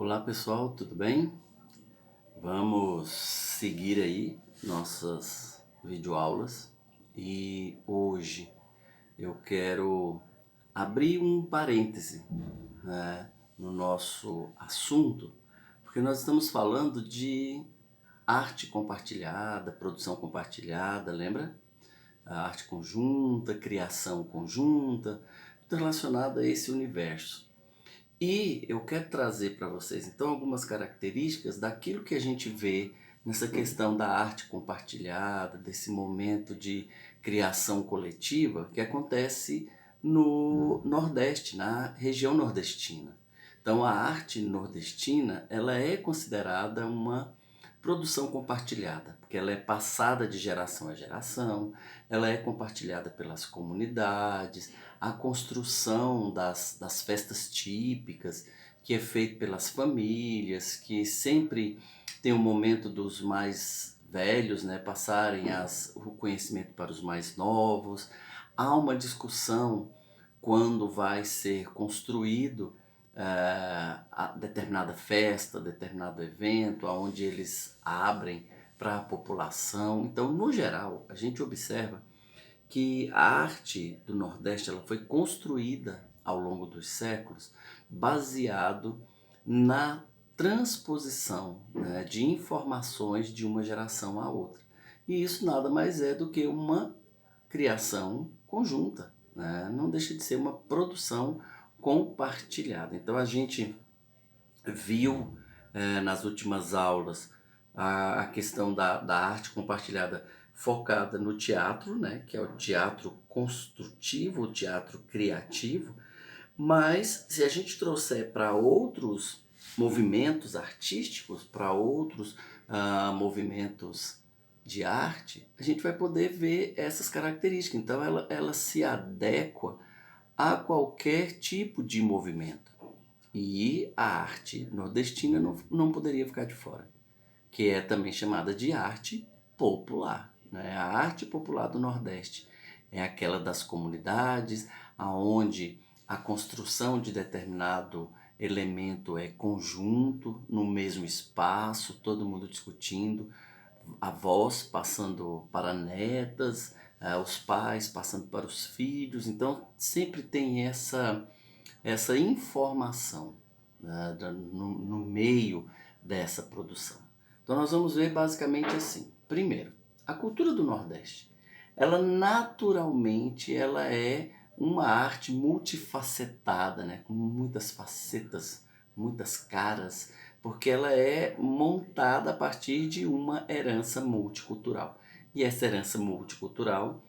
Olá pessoal, tudo bem? Vamos seguir aí nossas videoaulas e hoje eu quero abrir um parêntese, né, no nosso assunto, porque nós estamos falando de arte compartilhada, produção compartilhada, lembra? A arte conjunta, criação conjunta, tudo relacionado a esse universo. E eu quero trazer para vocês então algumas características daquilo que a gente vê nessa questão da arte compartilhada, desse momento de criação coletiva que acontece no Nordeste, na região nordestina. Então a arte nordestina, ela é considerada uma produção compartilhada, porque ela é passada de geração a geração, ela é compartilhada pelas comunidades, a construção das festas típicas, que é feito pelas famílias, que sempre tem um momento dos mais velhos, né, passarem o conhecimento para os mais novos. Há uma discussão quando vai ser construído a determinada festa, determinado evento, onde eles abrem para a população. Então, no geral, a gente observa que a arte do Nordeste ela foi construída ao longo dos séculos baseado na transposição, né, de informações de uma geração à outra. E isso nada mais é do que uma criação conjunta, né? Não deixa de ser uma produção compartilhada. Então a gente viu nas últimas aulas a questão da arte compartilhada focada no teatro, né, que é o teatro construtivo, o teatro criativo, mas se a gente trouxer para outros movimentos artísticos, para outros movimentos de arte, a gente vai poder ver essas características. Então ela se adequa a qualquer tipo de movimento. E a arte nordestina não poderia ficar de fora, que é também chamada de arte popular, né? A arte popular do Nordeste é aquela das comunidades, aonde a construção de determinado elemento é conjunto, no mesmo espaço, todo mundo discutindo, avós passando para netas, os pais passando para os filhos, então sempre tem essa informação, né, no meio dessa produção. Então nós vamos ver basicamente assim. Primeiro, a cultura do Nordeste, ela naturalmente ela é uma arte multifacetada, né, com muitas facetas, muitas caras, porque ela é montada a partir de uma herança multicultural. E essa herança multicultural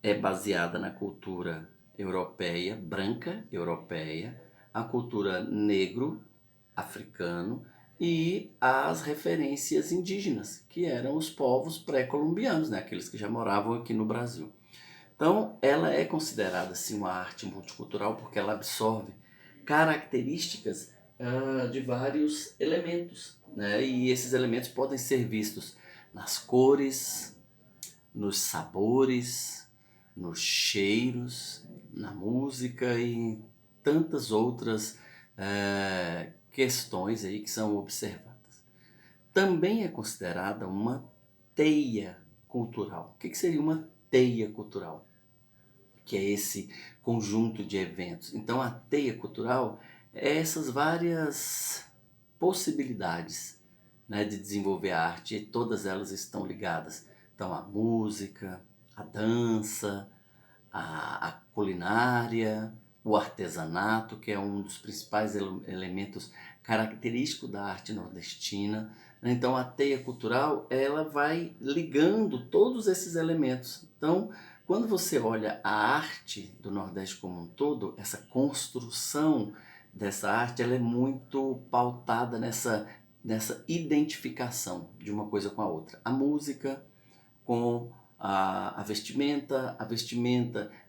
é baseada na cultura europeia, branca europeia, a cultura negro, africano e as referências indígenas, que eram os povos pré-colombianos, né? Aqueles que já moravam aqui no Brasil. Então, ela é considerada assim uma arte multicultural porque ela absorve características de vários elementos, né? E esses elementos podem ser vistos nas cores, nos sabores, nos cheiros, na música e tantas outras questões aí que são observadas. Também é considerada uma teia cultural. O que seria uma teia cultural? Que é esse conjunto de eventos. Então a teia cultural é essas várias possibilidades, né, de desenvolver a arte, e todas elas estão ligadas. Então a música, a dança, a culinária, o artesanato, que é um dos principais elementos característicos da arte nordestina. Então a teia cultural ela vai ligando todos esses elementos. Então quando você olha a arte do Nordeste como um todo, essa construção dessa arte ela é muito pautada nessa identificação de uma coisa com a outra. A música com a vestimenta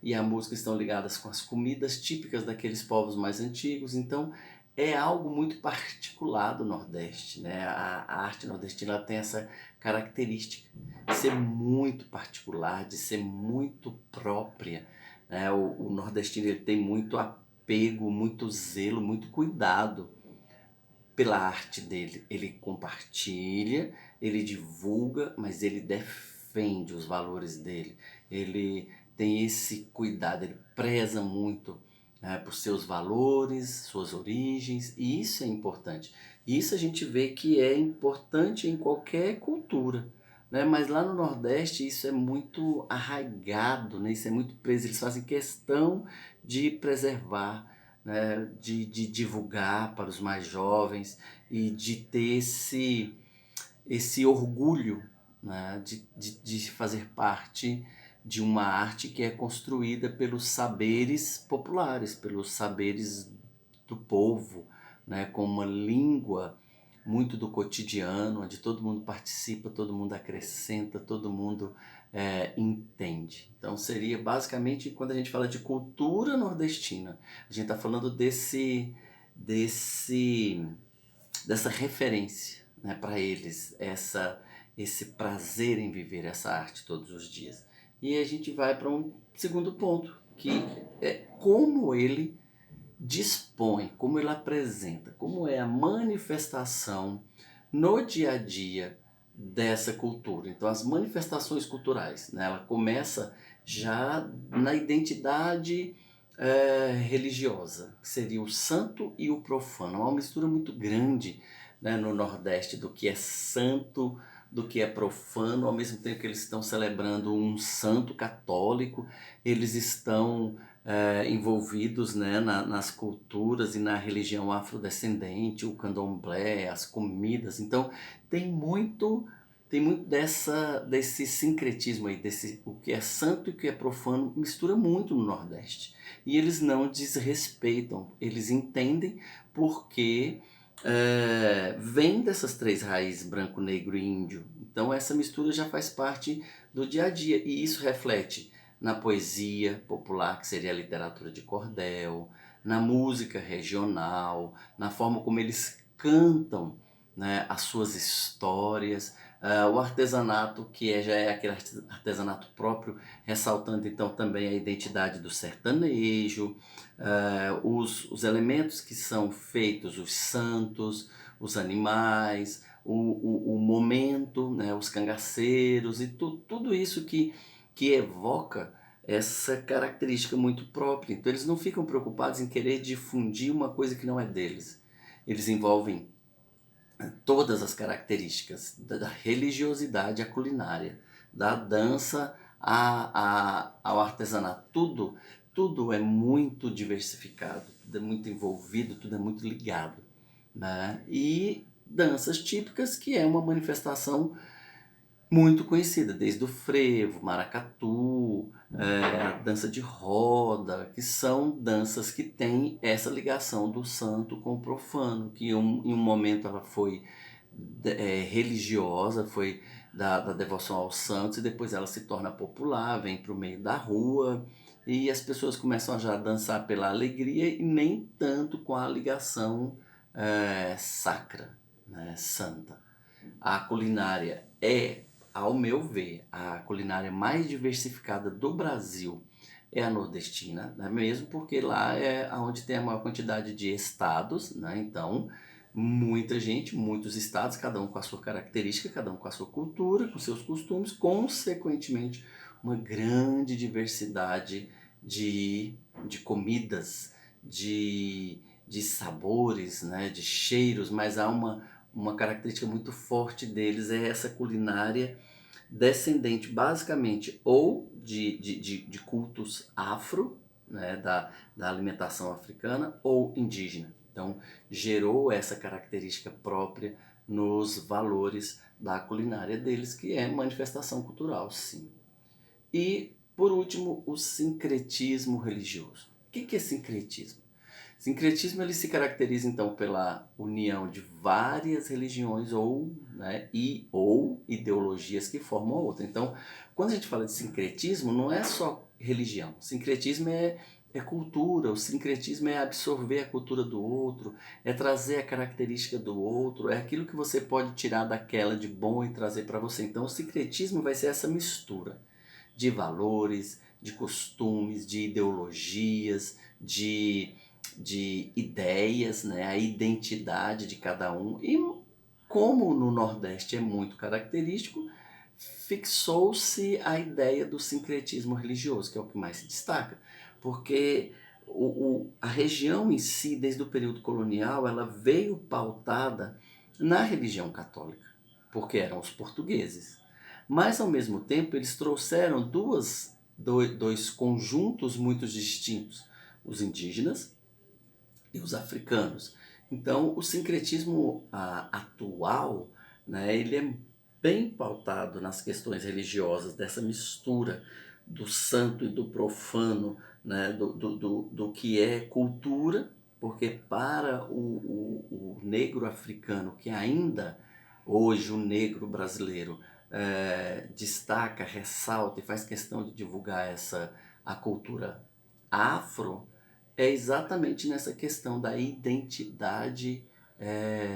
e a música estão ligadas com as comidas típicas daqueles povos mais antigos, então é algo muito particular do Nordeste, né? A arte nordestina ela tem essa característica de ser muito particular, de ser muito própria, né? O nordestino ele tem muito apego, muito zelo, muito cuidado pela arte dele. Ele compartilha, ele divulga, mas ele defende os valores dele. Ele tem esse cuidado, ele preza muito por seus valores, suas origens, e isso é importante. Isso a gente vê que é importante em qualquer cultura, né? Mas lá no Nordeste isso é muito arraigado, né? Isso é muito preso, eles fazem questão de preservar, né? De divulgar para os mais jovens e de ter esse orgulho, né? De fazer parte de uma arte que é construída pelos saberes populares, pelos saberes do povo, né? Com uma língua muito do cotidiano, onde todo mundo participa, todo mundo acrescenta, todo mundo entende. Então seria basicamente, quando a gente fala de cultura nordestina, a gente está falando desse, dessa referência, né, para eles, esse prazer em viver essa arte todos os dias. E a gente vai para um segundo ponto, que é como ele dispõe, como ele apresenta, como é a manifestação no dia a dia dessa cultura. Então, as manifestações culturais, né, ela começa já na identidade religiosa, que seria o santo e o profano. É uma mistura muito grande, né, no Nordeste do que é santo, do que é profano, ao mesmo tempo que eles estão celebrando um santo católico, eles estão envolvidos, né, nas culturas e na religião afrodescendente, o candomblé, as comidas. Então tem muito desse sincretismo aí, o que é santo e o que é profano mistura muito no Nordeste. E eles não desrespeitam, eles entendem porque vem dessas três raízes, branco, negro e índio. Então essa mistura já faz parte do dia a dia e isso reflete na poesia popular, que seria a literatura de cordel, na música regional, na forma como eles cantam, né, as suas histórias, o artesanato, que já é aquele artesanato próprio, ressaltando então também a identidade do sertanejo, os elementos que são feitos, os santos, os animais, o momento, né, os cangaceiros e tudo isso que evoca essa característica muito própria. Então eles não ficam preocupados em querer difundir uma coisa que não é deles. Eles envolvem todas as características da religiosidade à culinária, da dança ao artesanato. Tudo é muito diversificado, tudo é muito envolvido, tudo é muito ligado, né? E danças típicas, que é uma manifestação muito conhecida, desde o frevo, maracatu, a dança de roda, que são danças que têm essa ligação do santo com o profano, que em um momento ela foi religiosa, foi da devoção aos santos, e depois ela se torna popular, vem para o meio da rua, e as pessoas começam a já dançar pela alegria e nem tanto com a ligação sacra, né, santa. A culinária ao meu ver, a culinária mais diversificada do Brasil é a nordestina, né? Mesmo porque lá é onde tem a maior quantidade de estados, né? Então, muita gente, muitos estados, cada um com a sua característica, cada um com a sua cultura, com seus costumes, consequentemente, uma grande diversidade de comidas, de sabores, né? De cheiros, mas há uma característica muito forte deles é essa culinária descendente basicamente ou de cultos afro, né, da alimentação africana, ou indígena. Então gerou essa característica própria nos valores da culinária deles, que é manifestação cultural, sim. E, por último, o sincretismo religioso. O que é sincretismo? Sincretismo ele se caracteriza então pela união de várias religiões ou ideologias que formam a outra. Então, quando a gente fala de sincretismo, não é só religião. Sincretismo é cultura, o sincretismo é absorver a cultura do outro, é trazer a característica do outro, é aquilo que você pode tirar daquela de bom e trazer para você. Então, o sincretismo vai ser essa mistura de valores, de costumes, de ideologias, de ideias, né, a identidade de cada um. E como no Nordeste é muito característico, fixou-se a ideia do sincretismo religioso, que é o que mais se destaca, porque a região em si, desde o período colonial, ela veio pautada na religião católica, porque eram os portugueses. Mas, ao mesmo tempo, eles trouxeram dois conjuntos muito distintos, os indígenas e os africanos. Então, o sincretismo atual, né, ele é bem pautado nas questões religiosas, dessa mistura do santo e do profano, né, do que é cultura, porque para o negro africano, que ainda hoje o negro brasileiro destaca, ressalta e faz questão de divulgar a cultura afro, é exatamente nessa questão da identidade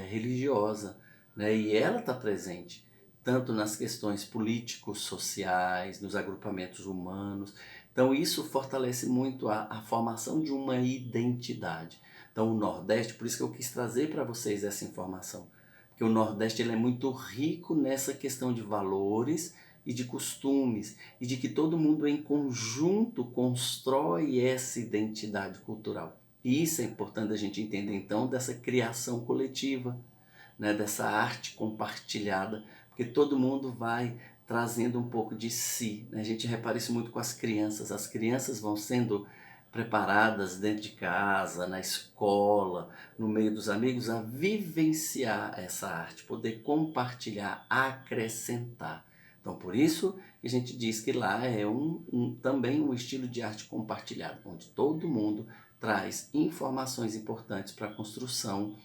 religiosa, né? E ela está presente tanto nas questões políticos, sociais, nos agrupamentos humanos. Então isso fortalece muito a formação de uma identidade. Então o Nordeste, por isso que eu quis trazer para vocês essa informação, porque o Nordeste ele é muito rico nessa questão de valores e de costumes, e de que todo mundo em conjunto constrói essa identidade cultural. E isso é importante a gente entender então dessa criação coletiva, né, dessa arte compartilhada, porque todo mundo vai trazendo um pouco de si, né? A gente repara isso muito com as crianças vão sendo preparadas dentro de casa, na escola, no meio dos amigos, a vivenciar essa arte, poder compartilhar, acrescentar. Então, por isso que a gente diz que lá é também um estilo de arte compartilhado, onde todo mundo traz informações importantes para a construção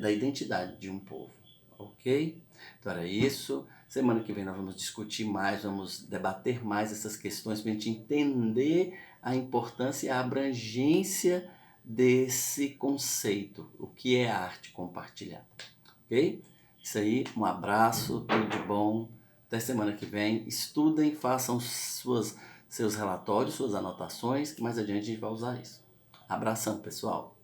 da identidade de um povo, ok? Então era isso. Semana que vem nós vamos discutir mais, vamos debater mais essas questões para a gente entender a importância e a abrangência desse conceito, o que é arte compartilhada, ok? Isso aí, um abraço, tudo de bom, até semana que vem. Estudem, façam seus relatórios, suas anotações, que mais adiante a gente vai usar isso. Abração, pessoal!